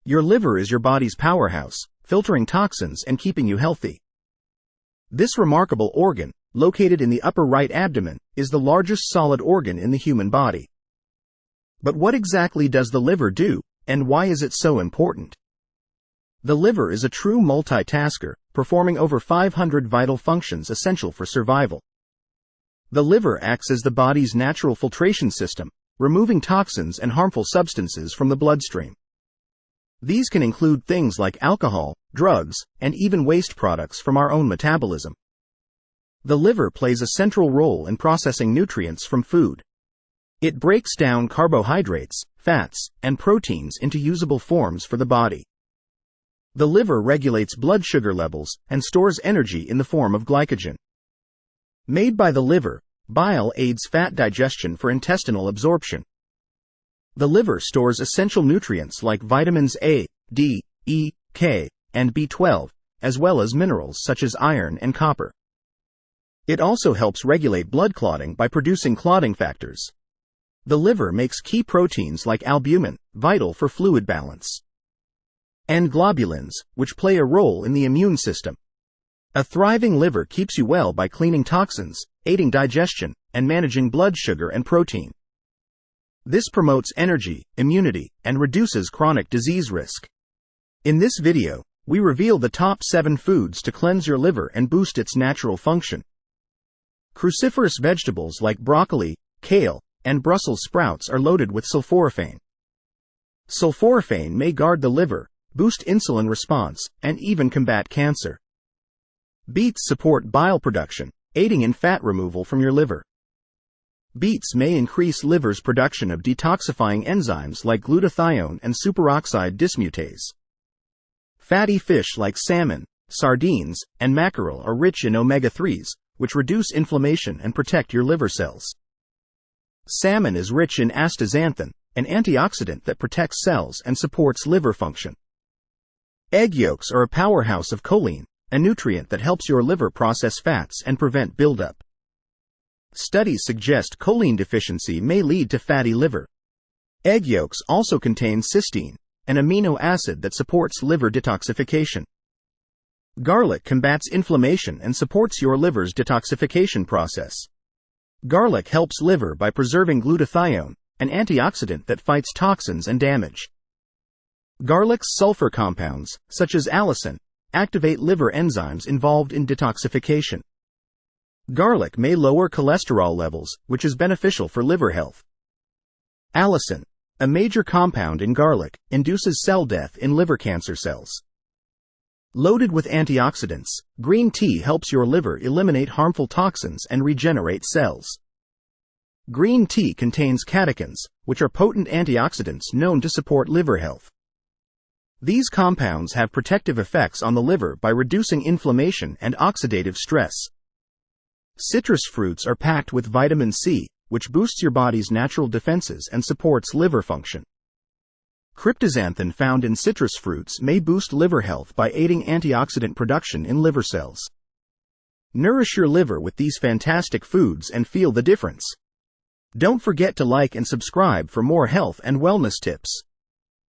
Your liver is your body's powerhouse, filtering toxins and keeping you healthy. This remarkable organ, located in the upper right abdomen, is the largest solid organ in the human body. But what exactly does the liver do, and why is it so important? The liver is a true multitasker, performing over 500 vital functions essential for survival. The liver acts as the body's natural filtration system, removing toxins and harmful substances from the bloodstream. These can include things like alcohol, drugs, and even waste products from our own metabolism. The liver plays a central role in processing nutrients from food. It breaks down carbohydrates, fats, and proteins into usable forms for the body. The liver regulates blood sugar levels and stores energy in the form of glycogen. Made by the liver, bile aids fat digestion for intestinal absorption. The liver stores essential nutrients like vitamins A, D, E, K, and B12, as well as minerals such as iron and copper. It also helps regulate blood clotting by producing clotting factors. The liver makes key proteins like albumin, vital for fluid balance, and globulins, which play a role in the immune system. A thriving liver keeps you well by cleaning toxins, aiding digestion, and managing blood sugar and protein. This promotes energy, immunity, and reduces chronic disease risk. In this video, we reveal the top 7 foods to cleanse your liver and boost its natural function. Cruciferous vegetables like broccoli, kale, and Brussels sprouts are loaded with sulforaphane. Sulforaphane may guard the liver, boost insulin response, and even combat cancer. Beets support bile production, aiding in fat removal from your liver. Beets may increase liver's production of detoxifying enzymes like glutathione and superoxide dismutase. Fatty fish like salmon, sardines, and mackerel are rich in omega-3s, which reduce inflammation and protect your liver cells. Salmon is rich in astaxanthin, an antioxidant that protects cells and supports liver function. Egg yolks are a powerhouse of choline, a nutrient that helps your liver process fats and prevent buildup. Studies suggest choline deficiency may lead to fatty liver. Egg yolks also contain cysteine, an amino acid that supports liver detoxification. Garlic combats inflammation and supports your liver's detoxification process. Garlic helps liver by preserving glutathione, an antioxidant that fights toxins and damage. Garlic's sulfur compounds, such as allicin, activate liver enzymes involved in detoxification. Garlic may lower cholesterol levels, which is beneficial for liver health. Allicin, a major compound in garlic, induces cell death in liver cancer cells. Loaded with antioxidants, green tea helps your liver eliminate harmful toxins and regenerate cells. Green tea contains catechins, which are potent antioxidants known to support liver health. These compounds have protective effects on the liver by reducing inflammation and oxidative stress. Citrus fruits are packed with vitamin C, which boosts your body's natural defenses and supports liver function. Cryptoxanthin found in citrus fruits may boost liver health by aiding antioxidant production in liver cells. Nourish your liver with these fantastic foods and feel the difference. Don't forget to like and subscribe for more health and wellness tips.